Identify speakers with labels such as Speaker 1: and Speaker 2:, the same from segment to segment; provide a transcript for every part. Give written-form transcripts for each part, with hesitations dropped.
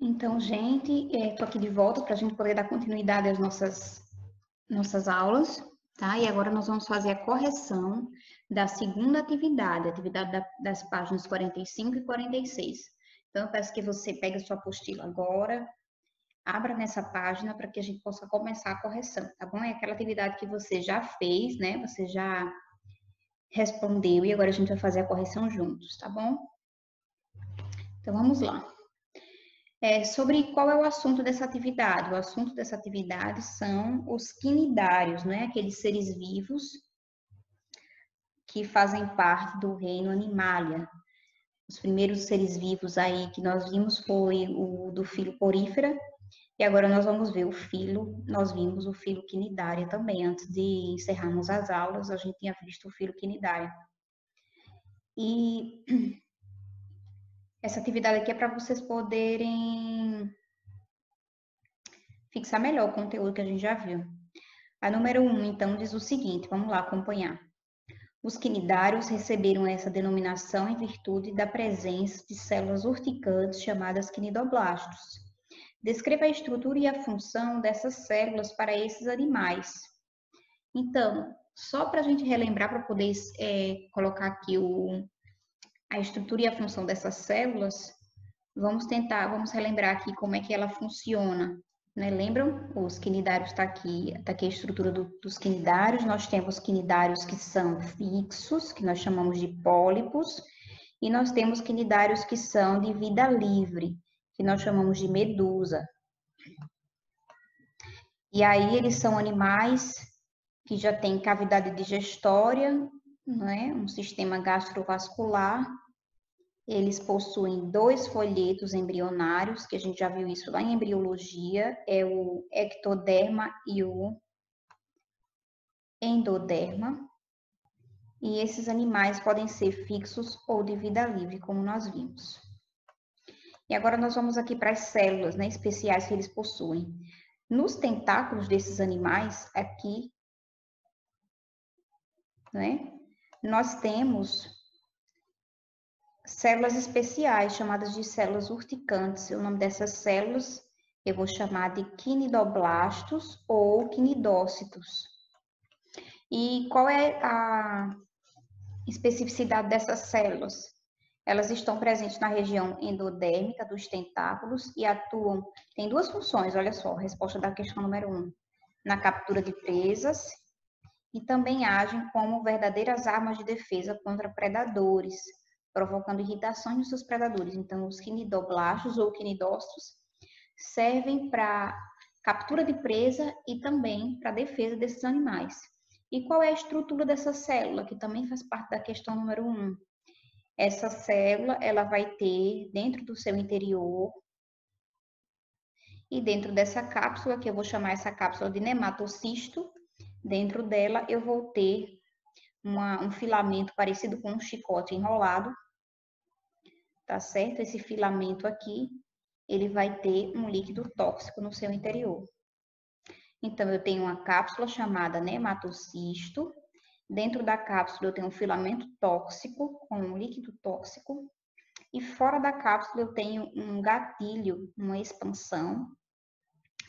Speaker 1: Então, gente, estou aqui de volta para a gente poder dar continuidade às nossas aulas, tá? E agora nós vamos fazer a correção da segunda atividade, a atividade das páginas 45 e 46. Então, eu peço que você pegue a sua apostila agora, abra nessa página para que a gente possa começar a correção, tá bom? É aquela atividade que você já fez, né? Você já respondeu e agora a gente vai fazer a correção juntos, tá bom? Então, vamos lá. Sobre qual é o assunto dessa atividade? O assunto dessa atividade são os quinidários, né? Aqueles seres vivos que fazem parte do reino Animalia. Os primeiros seres vivos aí que nós vimos foi o do filo Porífera, e agora nós vamos ver nós vimos o filo Quinidária também. Antes de encerrarmos as aulas, a gente tinha visto o filo Quinidária. E essa atividade aqui é para vocês poderem fixar melhor o conteúdo que a gente já viu. A número 1, então, diz o seguinte, vamos lá acompanhar. Os quinidários receberam essa denominação em virtude da presença de células urticantes chamadas quinidoblastos. Descreva a estrutura e a função dessas células para esses animais. Então, só para a gente relembrar, para poder colocar aqui a estrutura e a função dessas células, vamos relembrar aqui como é que ela funciona. Né? Lembram? Os quinidários está aqui a estrutura dos quinidários. Nós temos quinidários que são fixos, que nós chamamos de pólipos, e nós temos quinidários que são de vida livre, que nós chamamos de medusa. E aí eles são animais que já têm cavidade digestória, né? Um sistema gastrovascular. Eles possuem 2 folhetos embrionários, que a gente já viu isso lá em embriologia, é o ectoderma e o endoderma. E esses animais podem ser fixos ou de vida livre, como nós vimos. E agora nós vamos aqui para as células, né, especiais que eles possuem. Nos tentáculos desses animais, aqui, né, nós temos células especiais, chamadas de células urticantes. O nome dessas células eu vou chamar de quinidoblastos ou quinidócitos. E qual é a especificidade dessas células? Elas estão presentes na região endodérmica dos tentáculos e tem 2 funções, olha só, a resposta da questão número 1. Na captura de presas e também agem como verdadeiras armas de defesa contra predadores, provocando irritações nos seus predadores. Então, os quinidoblastos ou quinidócitos servem para captura de presa e também para defesa desses animais. E qual é a estrutura dessa célula, que também faz parte da questão número 1? Essa célula, ela vai ter dentro do seu interior, e dentro dessa cápsula, que eu vou chamar essa cápsula de nematocisto, dentro dela eu vou ter um filamento parecido com um chicote enrolado, tá certo? Esse filamento aqui, ele vai ter um líquido tóxico no seu interior. Então, eu tenho uma cápsula chamada nematocisto. Dentro da cápsula, eu tenho um filamento tóxico com um líquido tóxico. E fora da cápsula, eu tenho um gatilho, uma expansão,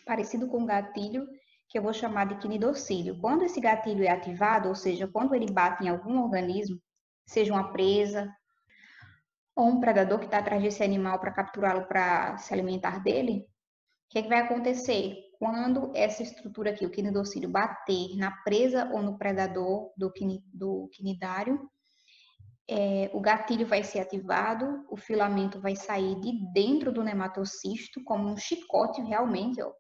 Speaker 1: parecido com um gatilho que eu vou chamar de quinidocílio. Quando esse gatilho é ativado, ou seja, quando ele bate em algum organismo, seja uma presa ou um predador que está atrás desse animal para capturá-lo para se alimentar dele, o que vai acontecer? Quando essa estrutura aqui, o quinidocílio, bater na presa ou no predador do quinidário, o gatilho vai ser ativado, o filamento vai sair de dentro do nematocisto, como um chicote realmente, ó.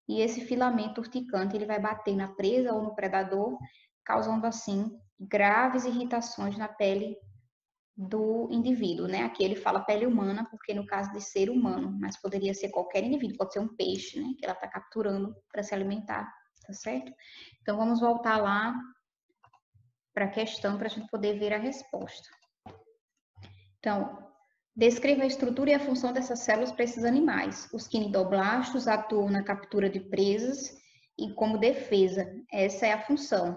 Speaker 1: E esse filamento urticante, ele vai bater na presa ou no predador, causando assim graves irritações na pele do indivíduo, né? Aqui ele fala pele humana, porque no caso de ser humano, mas poderia ser qualquer indivíduo, pode ser um peixe, né? Que ela está capturando para se alimentar, tá certo? Então vamos voltar lá para a questão para a gente poder ver a resposta. Então, descreva a estrutura e a função dessas células para esses animais. Os quinidoblastos atuam na captura de presas e como defesa. Essa é a função.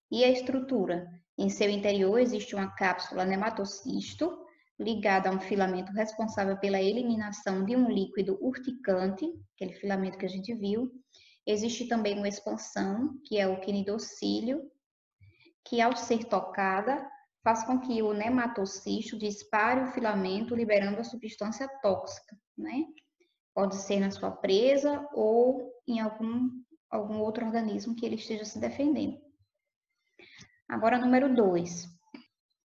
Speaker 1: E a estrutura? Em seu interior existe uma cápsula nematocisto, ligado a um filamento responsável pela eliminação de um líquido urticante, aquele filamento que a gente viu. Existe também uma expansão, que é o quinidocílio, que ao ser tocada, faz com que o nematocisto dispare o filamento, liberando a substância tóxica, né? Pode ser na sua presa ou em algum outro organismo que ele esteja se defendendo. Agora, número 2.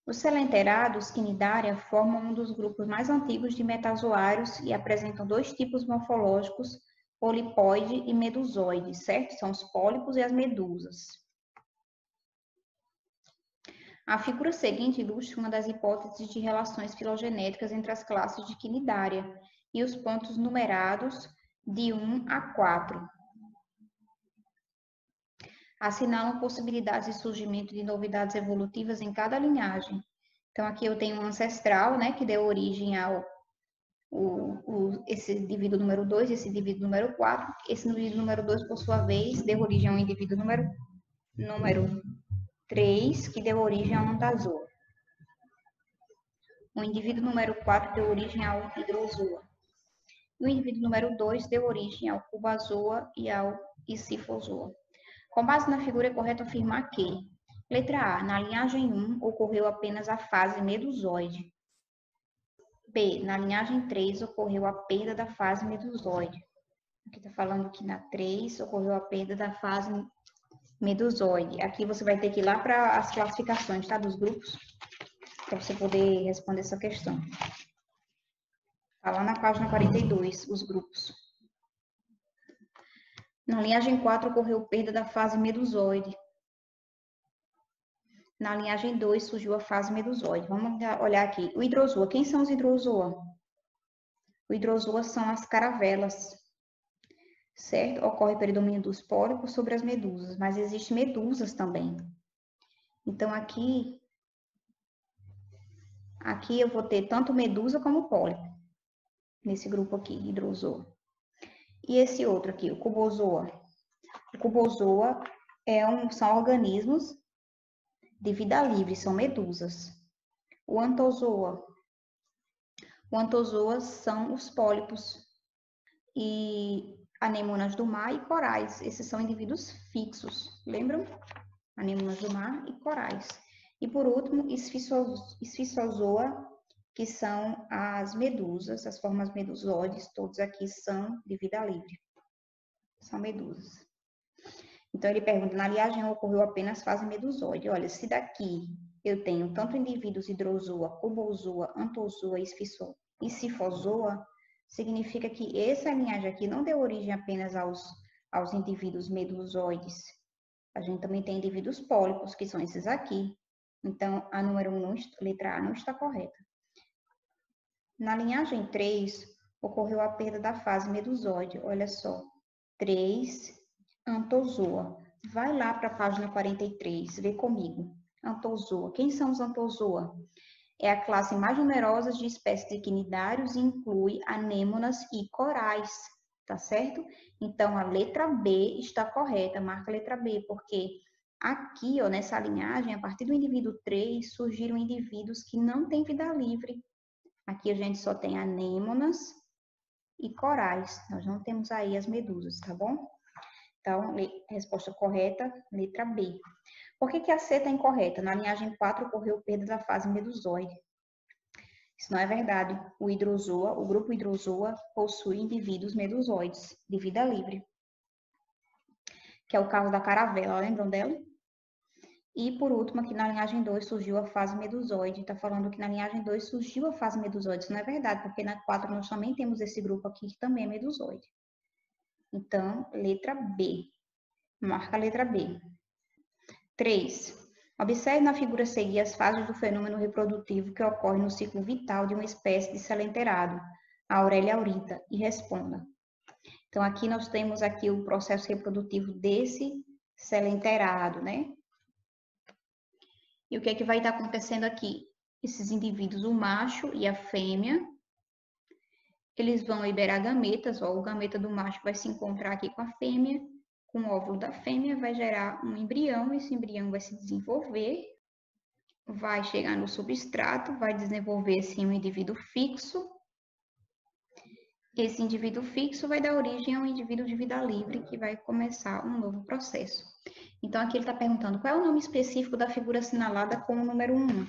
Speaker 1: Os selenterados quinidária formam um dos grupos mais antigos de metazoários e apresentam dois tipos morfológicos, polipoide e medusoide, certo? São os pólipos e as medusas. A figura seguinte ilustra uma das hipóteses de relações filogenéticas entre as classes de quinidária e os pontos numerados de 1 a 4 assinalam possibilidades de surgimento de novidades evolutivas em cada linhagem. Então, aqui eu tenho um ancestral, né, que deu origem ao esse indivíduo número 2, esse indivíduo número 4. Esse indivíduo número 2, por sua vez, deu origem a um indivíduo número 3, que deu origem a um dazoa. O indivíduo número 4 deu origem ao hidrozoa. E o indivíduo número 2 deu origem ao cubazoa e ao isifozoa. Com base na figura, é correto afirmar que, letra A, na linhagem 1, ocorreu apenas a fase medusoide. B, na linhagem 3, ocorreu a perda da fase medusoide. Aqui está falando que na 3 ocorreu a perda da fase medusoide. Aqui você vai ter que ir lá para as classificações, tá, dos grupos, para você poder responder essa questão. Está lá na página 42, os grupos. Na linhagem 4, ocorreu perda da fase medusoide. Na linhagem 2, surgiu a fase medusoide. Vamos olhar aqui. O hidrozoa. Quem são os hidrozoa? O hidrozoa são as caravelas, certo? Ocorre predomínio dos pólipos sobre as medusas, mas existem medusas também. Então, aqui eu vou ter tanto medusa como pólipo, nesse grupo aqui, hidrozoa. E esse outro aqui, o cubozoa. O cubozoa são organismos de vida livre, são medusas. O antozoa. O antozoa são os pólipos e anêmonas do mar e corais. Esses são indivíduos fixos, lembram? Anêmonas do mar e corais. E por último, esfisozoa, que são as medusas, as formas medusoides, todos aqui são de vida livre. São medusas. Então, ele pergunta, na linhagem ocorreu apenas fase medusoide. Olha, se daqui eu tenho tanto indivíduos hidrozoa, cubozoa, antozoa e sifozoa, significa que essa linhagem aqui não deu origem apenas aos indivíduos medusoides. A gente também tem indivíduos pólipos, que são esses aqui. Então, a número 1, letra A, não está correta. Na linhagem 3, ocorreu a perda da fase medusoide. Olha só, 3, antozoa. Vai lá para a página 43, vê comigo. Antozoa. Quem são os antozoa? É a classe mais numerosa de espécies de quinidários e inclui anêmonas e corais, tá certo? Então, a letra B está correta, marca a letra B, porque aqui, ó, nessa linhagem, a partir do indivíduo 3, surgiram indivíduos que não têm vida livre. Aqui a gente só tem anêmonas e corais, nós não temos aí as medusas, tá bom? Então, resposta correta, letra B. Por que a C está incorreta? Na linhagem 4 ocorreu perda da fase medusoide. Isso não é verdade. O hidrozoa, o grupo hidrozoa, possui indivíduos medusoides de vida livre, que é o caso da caravela, lembram dela? E, por último, aqui na linhagem 2 surgiu a fase medusoide. Está falando que na linhagem 2 surgiu a fase medusoide. Isso não é verdade, porque na 4 nós também temos esse grupo aqui que também é medusoide. Então, letra B. Marca a letra B. 3. Observe na figura a seguir as fases do fenômeno reprodutivo que ocorre no ciclo vital de uma espécie de selenterado, a Aurelia aurita, e responda. Então, aqui nós temos aqui o processo reprodutivo desse selenterado, né? E o que é que vai estar acontecendo aqui? Esses indivíduos, o macho e a fêmea, eles vão liberar gametas, ó, o gameta do macho vai se encontrar aqui com a fêmea, com o óvulo da fêmea, vai gerar um embrião, esse embrião vai se desenvolver, vai chegar no substrato, vai desenvolver assim um indivíduo fixo. Esse indivíduo fixo vai dar origem a um indivíduo de vida livre que vai começar um novo processo. Então, aqui ele está perguntando qual é o nome específico da figura assinalada com o número 1.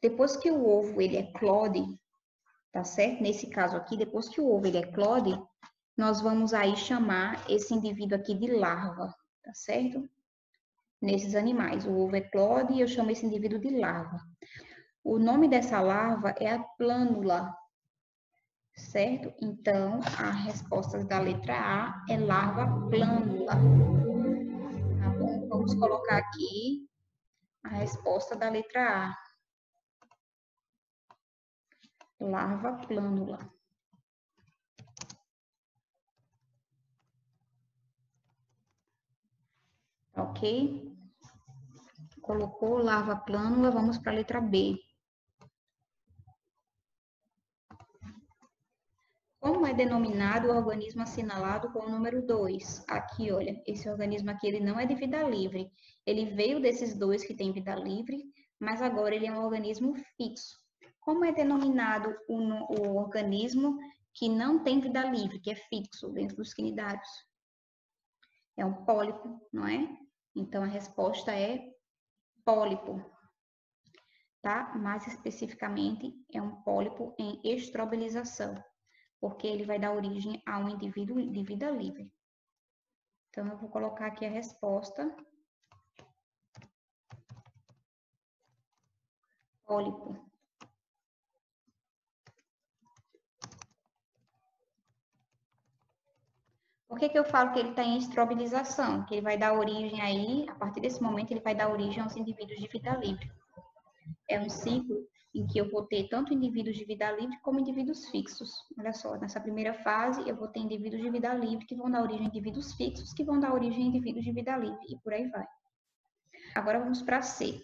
Speaker 1: Depois que o ovo ele eclode, tá certo? Nesse caso aqui, depois que o ovo ele eclode, nós vamos aí chamar esse indivíduo aqui de larva, tá certo? Nesses animais, o ovo eclode e eu chamo esse indivíduo de larva. O nome dessa larva é a plânula, certo? Então, a resposta da letra A é larva plânula. Tá bom? Vamos colocar aqui a resposta da letra A. Larva plânula. Ok? Colocou larva plânula, vamos para a letra B. Como é denominado o organismo assinalado com o número 2? Aqui, olha, esse organismo aqui ele não é de vida livre. Ele veio desses dois que têm vida livre, mas agora ele é um organismo fixo. Como é denominado o organismo que não tem vida livre, que é fixo dentro dos quinidários? É um pólipo, não é? Então, a resposta é pólipo, tá? Mais especificamente, é um pólipo em estrobilização, porque ele vai dar origem a um indivíduo de vida livre. Então, eu vou colocar aqui a resposta. Pólipo. Por que que eu falo que ele está em estrobilização? Que ele vai dar origem aí, a partir desse momento, ele vai dar origem aos indivíduos de vida livre. É um ciclo em que eu vou ter tanto indivíduos de vida livre como indivíduos fixos. Olha só, nessa primeira fase, eu vou ter indivíduos de vida livre que vão dar origem a indivíduos fixos, que vão dar origem a indivíduos de vida livre, e por aí vai. Agora vamos para C.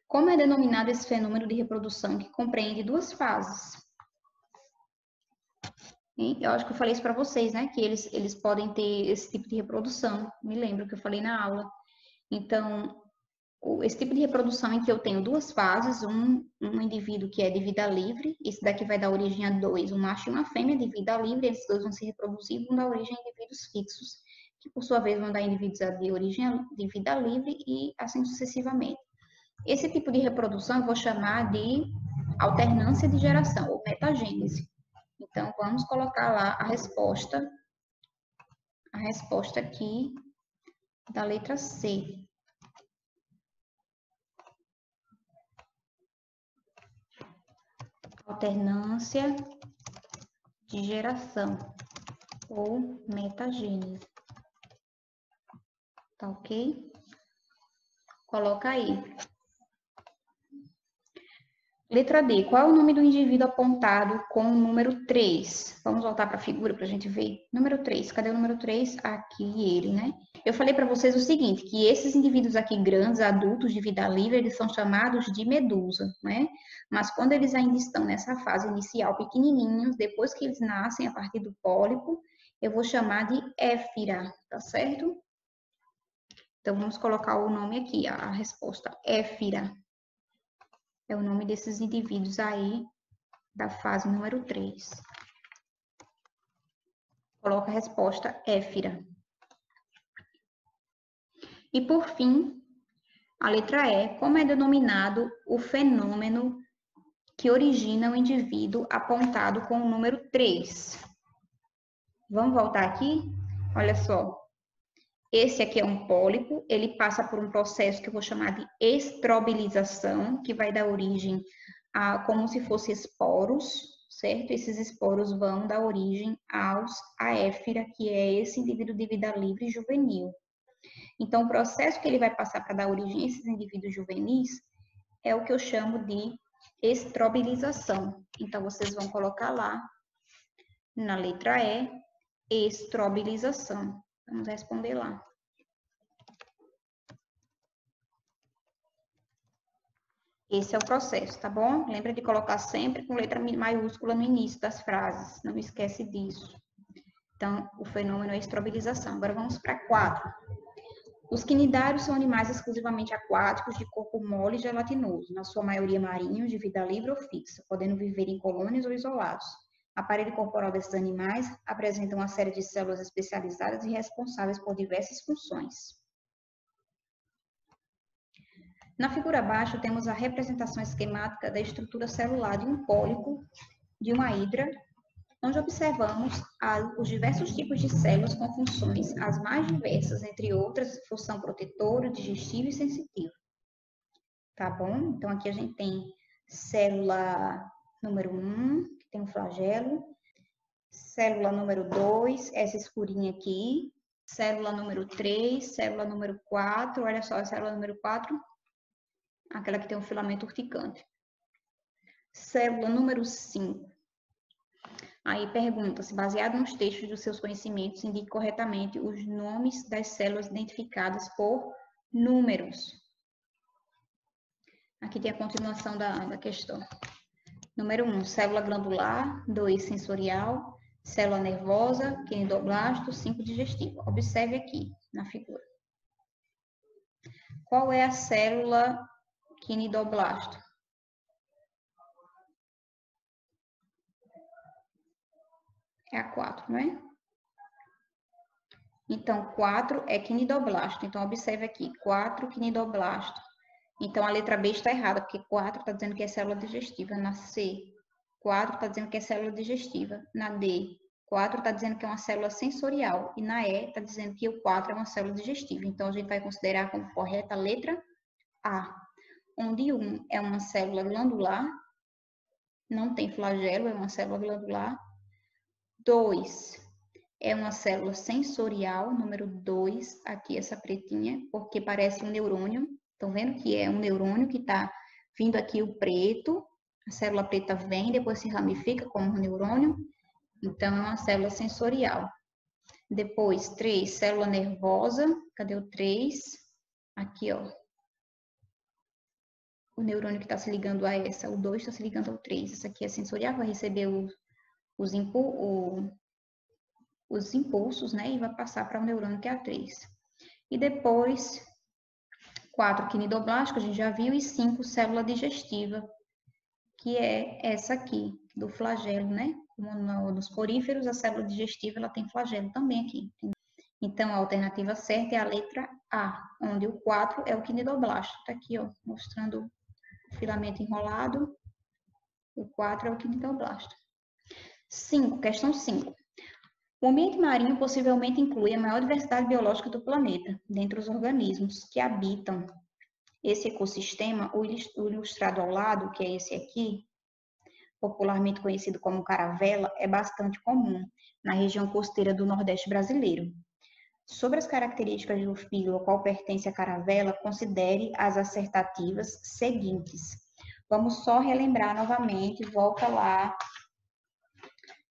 Speaker 1: Como é denominado esse fenômeno de reprodução que compreende duas fases? Eu acho que eu falei isso para vocês, né? Que eles podem ter esse tipo de reprodução. Me lembro que eu falei na aula. Então, esse tipo de reprodução em que eu tenho duas fases, um indivíduo que é de vida livre, esse daqui vai dar origem a dois, um macho e uma fêmea de vida livre, esses dois vão se reproduzir e vão dar origem a indivíduos fixos, que por sua vez vão dar indivíduos de origem de vida livre e assim sucessivamente. Esse tipo de reprodução eu vou chamar de alternância de geração, ou metagênese. Então, vamos colocar lá a resposta aqui da letra C. Alternância de geração, ou metagênese. Tá ok? Coloca aí. Letra D. Qual é o nome do indivíduo apontado com o número 3? Vamos voltar para a figura para a gente ver. Número 3. Cadê o número 3? Aqui ele, né? Eu falei para vocês o seguinte, que esses indivíduos aqui grandes, adultos de vida livre, eles são chamados de medusa, né? Mas quando eles ainda estão nessa fase inicial, pequenininhos, depois que eles nascem a partir do pólipo, eu vou chamar de éfira, tá certo? Então, vamos colocar o nome aqui, a resposta, éfira. É o nome desses indivíduos aí da fase número 3. Coloca a resposta éfira. E, por fim, a letra E. Como é denominado o fenômeno que origina o indivíduo apontado com o número 3? Vamos voltar aqui? Olha só. Esse aqui é um pólipo, ele passa por um processo que eu vou chamar de estrobilização, que vai dar origem a como se fossem esporos, certo? Esses esporos vão dar origem à éfira, que é esse indivíduo de vida livre juvenil. Então, o processo que ele vai passar para dar origem a esses indivíduos juvenis é o que eu chamo de estrobilização. Então, vocês vão colocar lá, na letra E, estrobilização. Vamos responder lá. Esse é o processo, tá bom? Lembra de colocar sempre com letra maiúscula no início das frases. Não esquece disso. Então, o fenômeno é estrobilização. Agora vamos para 4. Os quinidários são animais exclusivamente aquáticos de corpo mole e gelatinoso, na sua maioria marinhos, de vida livre ou fixa, podendo viver em colônias ou isolados. O aparelho corporal desses animais apresenta uma série de células especializadas e responsáveis por diversas funções. Na figura abaixo, temos a representação esquemática da estrutura celular de um pólipo de uma hidra, onde observamos os diversos tipos de células com funções as mais diversas, entre outras, função protetora, digestiva e sensitiva. Tá bom? Então, aqui a gente tem célula número 1, que tem um flagelo, célula número 2, essa escurinha aqui, célula número 3, célula número 4, olha só a célula número 4, aquela que tem um filamento urticante. Célula número 5. Aí pergunta-se, baseado nos textos dos seus conhecimentos, indique corretamente os nomes das células identificadas por números. Aqui tem a continuação da questão. Número 1, célula glandular. 2, sensorial. Célula nervosa, quinidoblasto. 5, digestiva. Observe aqui na figura. Qual é a célula quinidoblasto? É a 4, não é? Então, 4 é quinidoblasto. Então, observe aqui, 4 quinidoblasto. Então, a letra B está errada, porque 4 está dizendo que é célula digestiva. Na C, 4 está dizendo que é célula digestiva. Na D, 4 está dizendo que é uma célula sensorial. E na E, está dizendo que o 4 é uma célula digestiva. Então, a gente vai considerar como correta a letra A, onde 1 é uma célula glandular, não tem flagelo, é uma célula glandular. 2 é uma célula sensorial, número 2, aqui essa pretinha, porque parece um neurônio. Estão vendo que é um neurônio que está vindo aqui o preto, a célula preta vem, depois se ramifica como um neurônio, então é uma célula sensorial. Depois, 3, célula nervosa, cadê o 3? Aqui, ó. O neurônio que está se ligando a essa, o 2 está se ligando ao 3. Essa aqui é sensorial, vai receber os impulsos, né? E vai passar para o neurônio que é a 3. E depois, 4, quinidoblástico, a gente já viu, e 5, célula digestiva, que é essa aqui, do flagelo, né? Como nos poríferos, a célula digestiva, ela tem flagelo também aqui. Então, a alternativa certa é a letra A, onde o 4 é o quinidoblasto. Tá aqui, ó, mostrando o filamento enrolado. O 4 é o quinidoblasto. 5, questão 5. O ambiente marinho possivelmente inclui a maior diversidade biológica do planeta, dentre os organismos que habitam esse ecossistema. O ilustrado ao lado, que é esse aqui, popularmente conhecido como caravela, é bastante comum na região costeira do Nordeste brasileiro. Sobre as características do filo ao qual pertence a caravela, considere as assertativas seguintes. Vamos só relembrar novamente, volta lá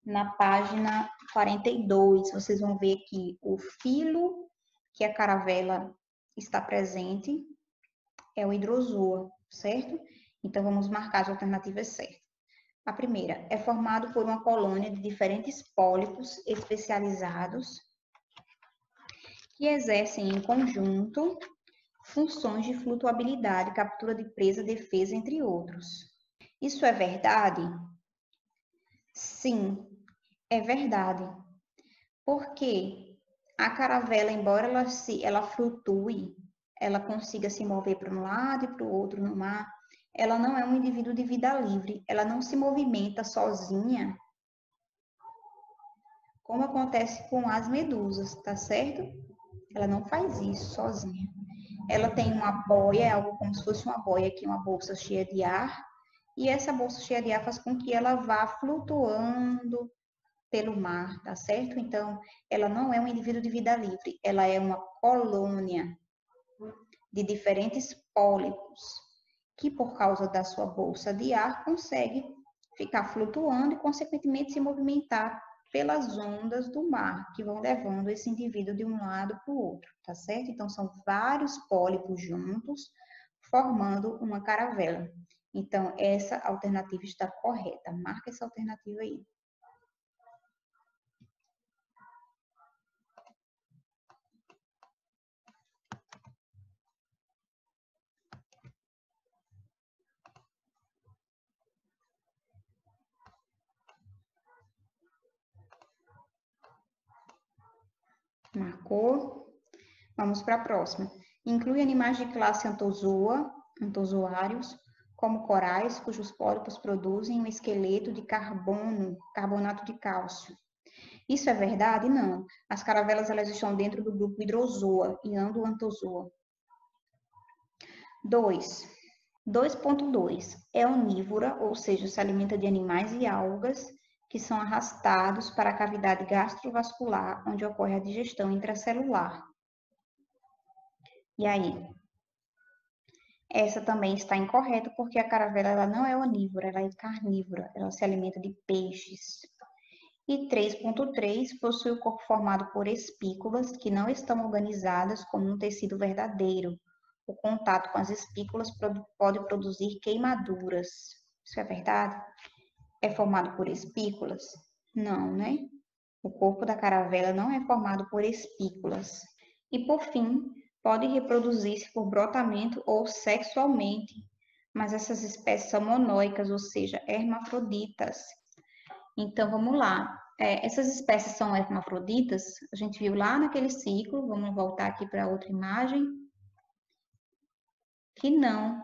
Speaker 1: na página 42, vocês vão ver que o filo que a caravela está presente é o hidrozoa, certo? Então, vamos marcar as alternativas certas. A primeira é formado por uma colônia de diferentes pólipos especializados que exercem em conjunto funções de flutuabilidade, captura de presa, defesa, entre outros. Isso é verdade? Sim, é verdade. Porque a caravela, embora ela flutue, ela consiga se mover para um lado e para o outro no mar, ela não é um indivíduo de vida livre, ela não se movimenta sozinha, como acontece com as medusas, tá certo? Ela não faz isso sozinha. Ela tem uma boia, é algo como se fosse uma boia aqui, uma bolsa cheia de ar, e essa bolsa cheia de ar faz com que ela vá flutuando pelo mar, tá certo? Então, ela não é um indivíduo de vida livre, ela é uma colônia de diferentes pólipos, que por causa da sua bolsa de ar consegue ficar flutuando e, consequentemente, se movimentar pelas ondas do mar, que vão levando esse indivíduo de um lado para o outro, tá certo? Então, são vários pólipos juntos, formando uma caravela. Então, essa alternativa está correta. Marca essa alternativa aí. Marcou. Vamos para a próxima. Inclui animais de classe Anthozoa, anthozoários, como corais, cujos pólipos produzem um esqueleto de carbonato de cálcio. Isso é verdade? Não. As caravelas elas estão dentro do grupo Hidrozoa e Anthozoa. 2.2. É onívora, ou seja, se alimenta de animais e algas que são arrastados para a cavidade gastrovascular, onde ocorre a digestão intracelular. E aí? Essa também está incorreta, porque a caravela ela não é onívora, ela é carnívora, ela se alimenta de peixes. E 3.3 possui o corpo formado por espículas que não estão organizadas como um tecido verdadeiro. O contato com as espículas pode produzir queimaduras. Isso é verdade? É formado por espículas? Não, né? O corpo da caravela não é formado por espículas. E por fim, pode reproduzir-se por brotamento ou sexualmente, mas essas espécies são monóicas, ou seja, hermafroditas. Então, vamos lá. Essas espécies são hermafroditas, a gente viu lá naquele ciclo, vamos voltar aqui para outra imagem, que não,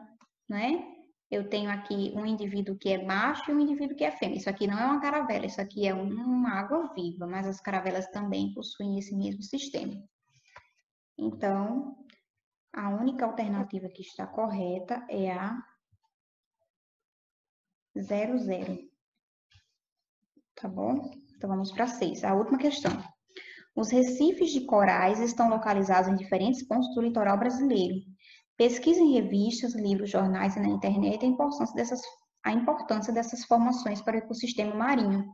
Speaker 1: né? Eu tenho aqui um indivíduo que é macho e um indivíduo que é fêmea. Isso aqui não é uma caravela, isso aqui é uma água-viva, mas as caravelas também possuem esse mesmo sistema. Então, a única alternativa que está correta é a 00. Tá bom? Então, vamos para 6. A última questão. Os recifes de corais estão localizados em diferentes pontos do litoral brasileiro. Pesquise em revistas, livros, jornais e na internet a importância dessas formações para o ecossistema marinho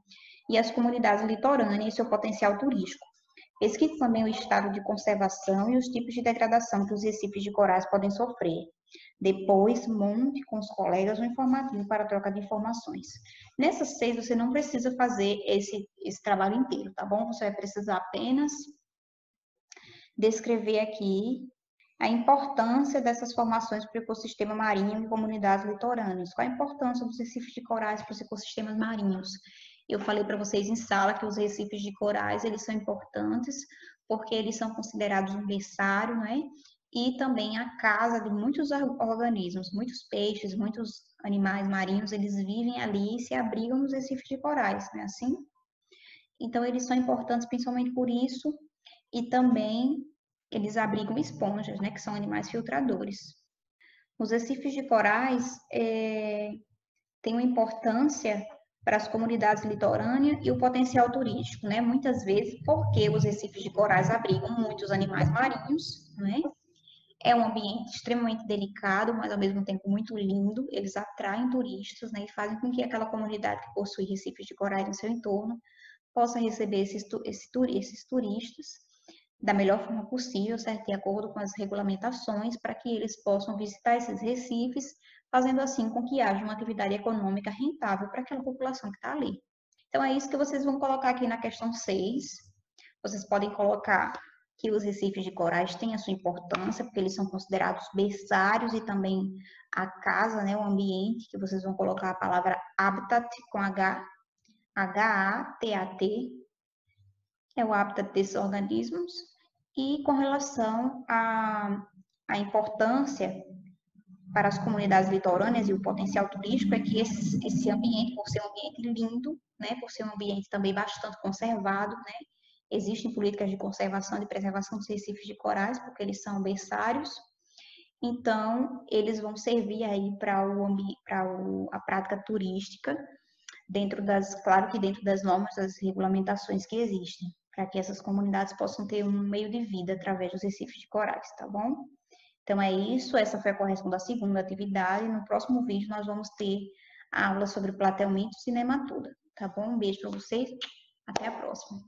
Speaker 1: e as comunidades litorâneas e seu potencial turístico. Pesquise também o estado de conservação e os tipos de degradação que os recifes de corais podem sofrer. Depois, monte com os colegas um informativo para troca de informações. Nessas 6, você não precisa fazer esse trabalho inteiro, tá bom? Você vai precisar apenas descrever aqui a importância dessas formações para o ecossistema marinho e comunidades litorâneas. Qual a importância dos recifes de corais para os ecossistemas marinhos? Eu falei para vocês em sala que os recifes de corais, eles são importantes porque eles são considerados um berçário, né? E também a casa de muitos organismos, muitos peixes, muitos animais marinhos, eles vivem ali e se abrigam nos recifes de corais, não é assim? Então, eles são importantes principalmente por isso e também eles abrigam esponjas, né, que são animais filtradores. Os recifes de corais têm uma importância para as comunidades litorâneas e o potencial turístico, né? Muitas vezes, porque os recifes de corais abrigam muitos animais marinhos, né? É um ambiente extremamente delicado, mas ao mesmo tempo muito lindo. Eles atraem turistas, né? E fazem com que aquela comunidade que possui recifes de corais no seu entorno possa receber esses turistas da melhor forma possível, certo? De acordo com as regulamentações, para que eles possam visitar esses recifes, fazendo assim com que haja uma atividade econômica rentável para aquela população que está ali. Então, é isso que vocês vão colocar aqui na questão 6. Vocês podem colocar que os recifes de corais têm a sua importância, porque eles são considerados berçários e também a casa, né, o ambiente, que vocês vão colocar a palavra habitat com H-A-T-A-T, é o habitat desses organismos. E com relação à importância para as comunidades litorâneas e o potencial turístico, é que esse ambiente, por ser um ambiente lindo, né, por ser um ambiente também bastante conservado, né, existem políticas de conservação e de preservação dos recifes de corais, porque eles são berçários, então eles vão servir aí para a prática turística, claro que dentro das normas, das regulamentações que existem, para que essas comunidades possam ter um meio de vida através dos recifes de corais, tá bom? Então é isso, essa foi a correção da segunda atividade. No próximo vídeo nós vamos ter a aula sobre plateumintos e nematoda, tá bom? Um beijo para vocês, até a próxima.